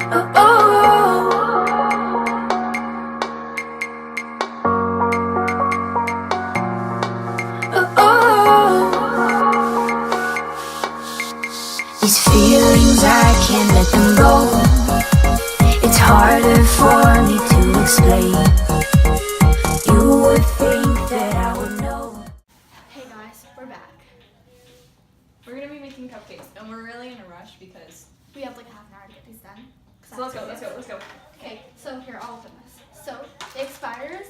These feelings, I can't let them go. It's harder for me to explain. You would think that I would know. Hey guys, we're back. We're gonna be making cupcakes, and we're really in a rush because We have like half an hour to get these done. so let's go. Okay, so here, I'll open this. So it expires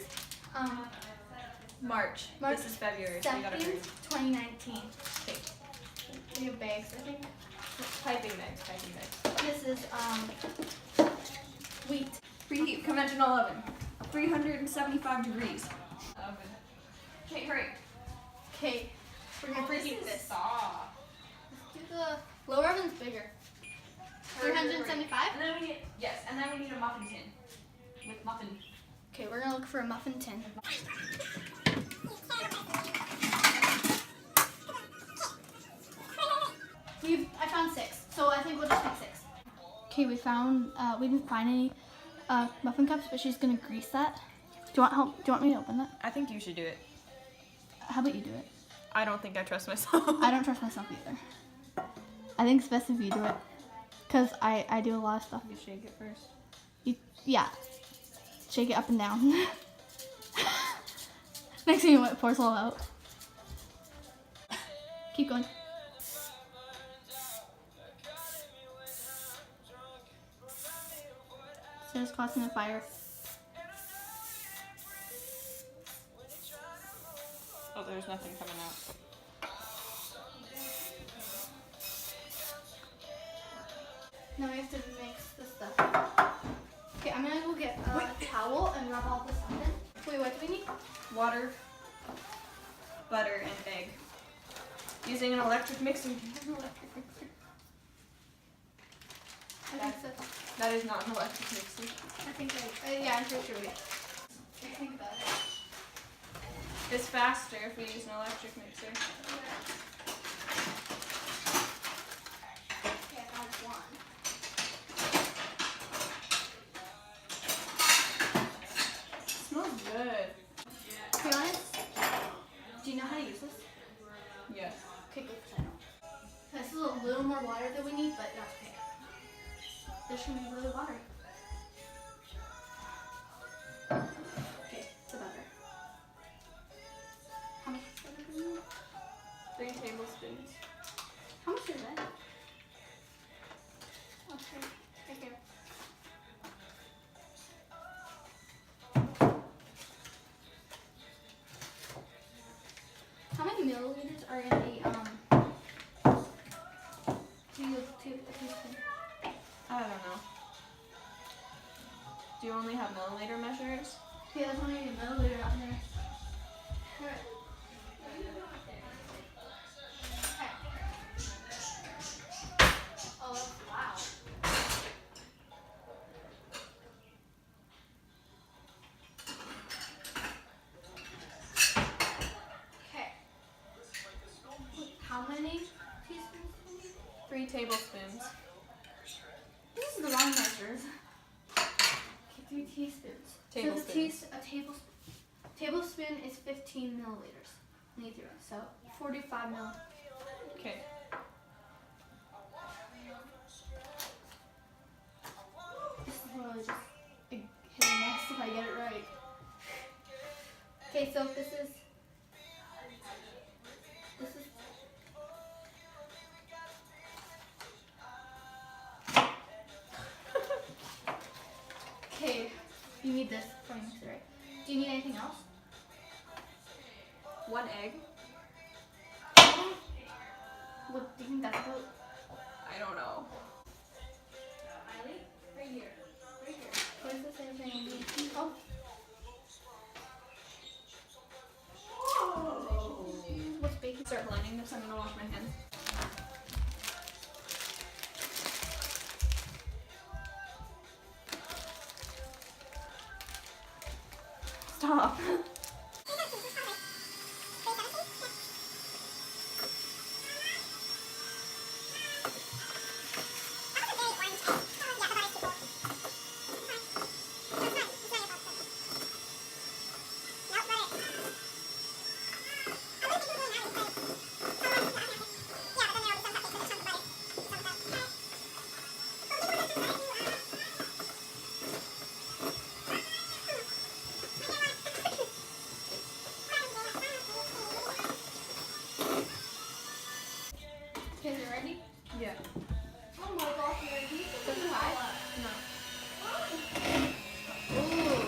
March. March This is February, so we gotta hurry. 2nd, 2019. Okay. We have bags, I think. Piping bags. This is wheat. Preheat conventional oven. 375 degrees. Oven. Okay, hurry. Okay, we're gonna preheat this. Soft. Let's do the lower oven's bigger. 375? And then we need a muffin tin with muffin. Okay, we're gonna look for a muffin tin. I found 6, so I think we'll just make 6. Okay, we didn't find any muffin cups, but she's gonna grease that. Do you want help? Do you want me to open that? I think you should do it. How about you do it? I don't think I trust myself. I don't trust myself either. I think it's best if you do it, because I do a lot of stuff. You shake it first. Yeah, shake it up and down. Next thing you know, it pours all out. Keep going. So it's causing a fire. Oh, there's nothing coming out. Now we have to mix the stuff. Okay, I'm gonna go get a towel and rub all this stuff in. Wait, what do we need? Water, butter, and egg. Using an electric mixer. Do you have an electric mixer? I think so. That is not an electric mixer. I think yeah, I'm pretty sure we. Think about it. It's faster if we use an electric mixer. Okay, I found one. It smells good. To be honest, do you know how to use this? Yes. Okay, good, because I don't. This is a little more water than we need, but that's okay. This should be really watery. Okay, the butter. How much butter do we need? 3 tablespoons. How much is that? Okay, right here. How many milliliters are in a teaspoon? I don't know. Do you only have milliliter measures? Okay, there's only a milliliter on there. Alright. Okay. Oh, that's loud. Okay. How many teaspoons do we need? 3 tablespoons. This is the wrong measures. Okay, 3 teaspoons. Tablespoons. So a tablespoon is 15 milliliters. I need 0, so 45 ml. Okay. This is really just a hit and miss if I get it right. Okay, so this is. Okay, you need this for your mixer, right? Do you need anything else? 1 egg. What do you think that's about? I don't know. Miley? Right here. Right here. What is the same thing we need? Oh. What's baking? Start blending this. I'm gonna wash my hands. Stop. Yeah. Oh my gosh, Mary, can you put some ice? No. Ooh,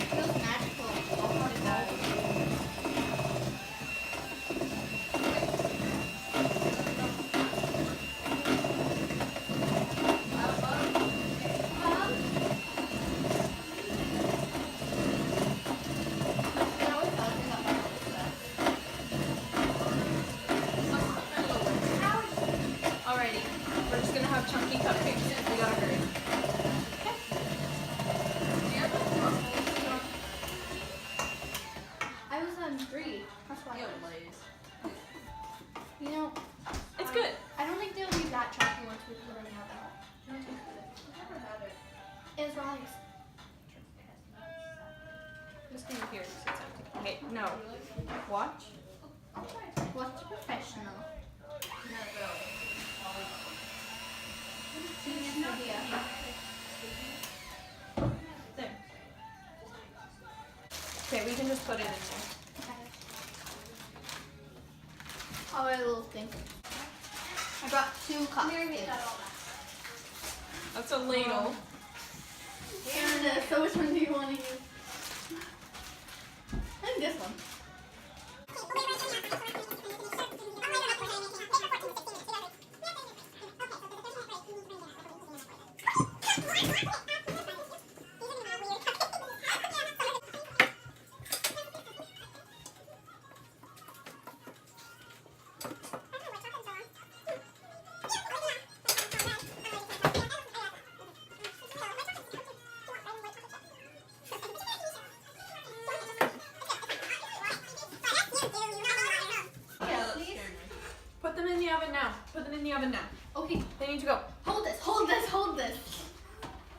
feels magical. It does. Alrighty, we're just gonna have chunky cupcakes. We gotta hurry. I was on 3. That's why. You know, It's good. I don't think they'll be that chalky once we put them in the oven. It's rice. I'm just gonna hear it 'cause it's empty. Okay, no. Watch. What's professional? There. Okay, we can just put it in there. Oh, a little thing. I brought 2 cups. That's a ladle. And so which one do you want to use? I think this one. Put them in the oven now. Put them in the oven now. Okay, They need to go. hold this, hold this, hold this.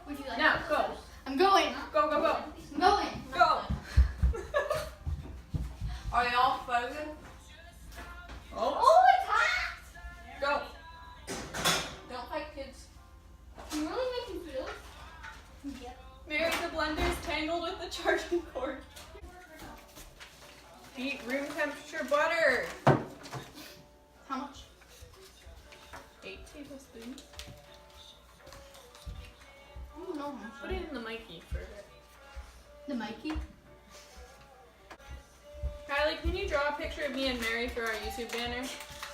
Would you like Now, this? go. I'm going. Go, go, go. I'm going. Go. Are they all frozen? Oh. Oh, it's hot! Go. Don't fight, kids. You really make me feel? Yep. Mary, the blender is tangled with the charging cord. Heat room temperature butter. How much? 8 tablespoons. I don't know how much. Put it in the Mikey for it. The Mikey? Kylie, can you draw a picture of me and Mary for our YouTube banner?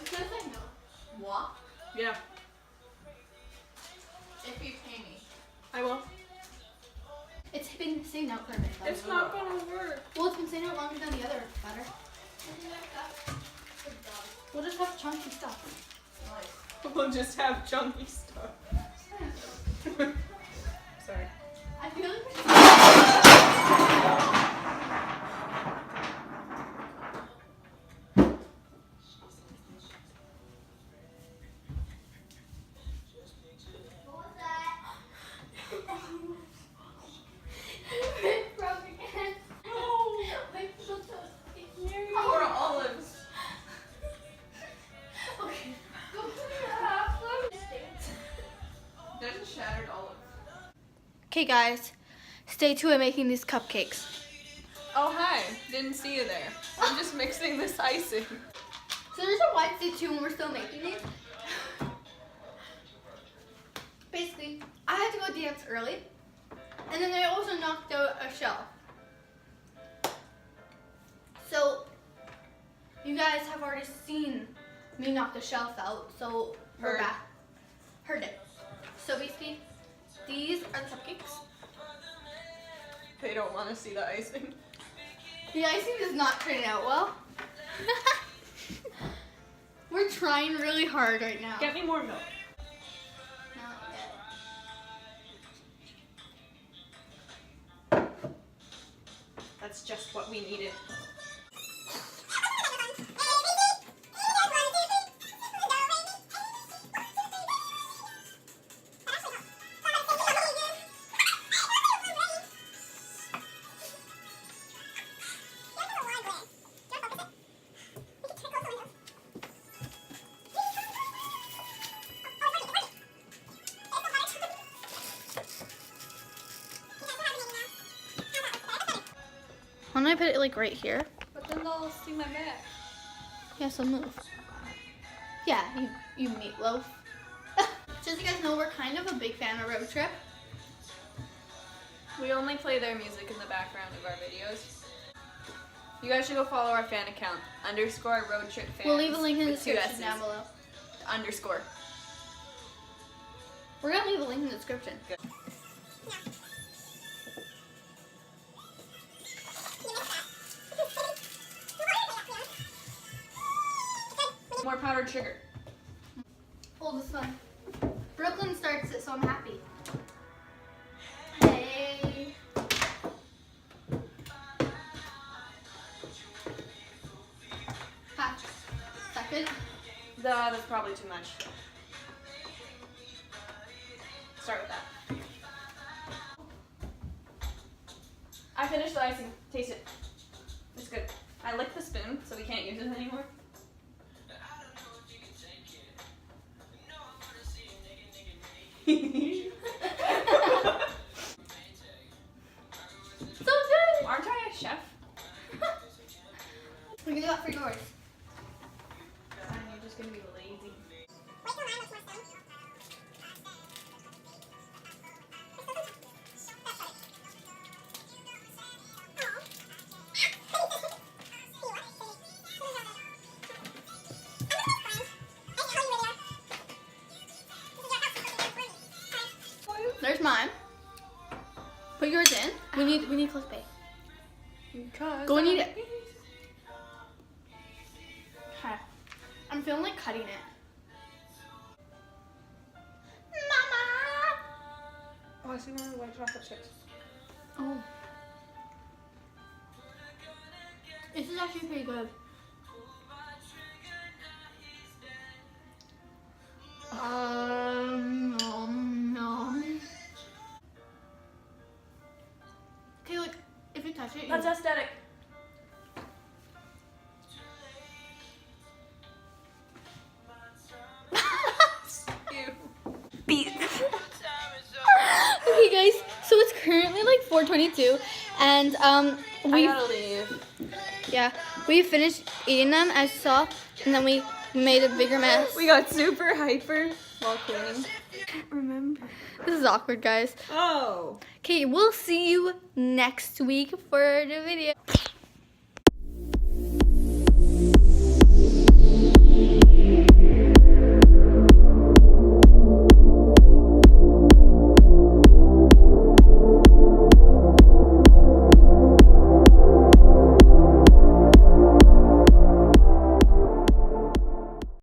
Because I know. What? Yeah, If you pay me. I will. It's been sitting out for a minute. though. It's not gonna work. Well, it's been sitting out longer than the other butter. We'll just have chunky stuff. We'll just have chunky stuff. Sorry. I feel like what was that? It broke again. I'm so toasty. Or olives. Okay. Go put it up. There's a shattered olive. Okay, guys, stay tuned. I'm making these cupcakes. Oh, hi. Didn't see you there. I'm just mixing this icing. So there's a why stay tuned when we're still making these. Basically, I had to go dance early, and then I also knocked out a shelf. So you guys have already seen me knock the shelf out, so we're Heard. back. Heard it. So basically, these are the cupcakes. They don't want to see the icing. The icing is not turning out well. We're trying really hard right now. Get me more milk. Not yet. That's just what we needed. Why don't I put it like right here? But then they'll sting my back. Yeah, so move. Yeah, you meatloaf. So as you guys know, we're kind of a big fan of Road Trip. We only play their music in the background of our videos. You guys should go follow our fan account, _ROADTRIP fans. We'll leave a link in the with 2 description S's. down below. _. We're gonna leave a link in the description. Good. More powdered sugar. Oh, this one. Brooklyn starts it, so I'm happy. Hey. Half second. That's probably too much. Start with that. I finished the icing. Taste it. It's good. I licked the spoon, so we can't use it anymore. So good. Aren't I a chef? What do you got for yours? You're just gonna be lazy. There's mine. Put yours in. We need close pay. Go and eat it. Okay. I'm feeling like cutting it. Mama! Oh, I see one of the white chocolate chips. Oh. This is actually pretty good. Nom. Okay, like, if you touch it, That's you... aesthetic. Beat. Okay, guys, so it's currently like 4:22, and I we gotta leave. yeah, we finished eating them as you saw, and then we made a bigger mess. We got super hyper while cleaning. Can't remember. This is awkward, guys. Oh. Okay, we'll see you next week for the video.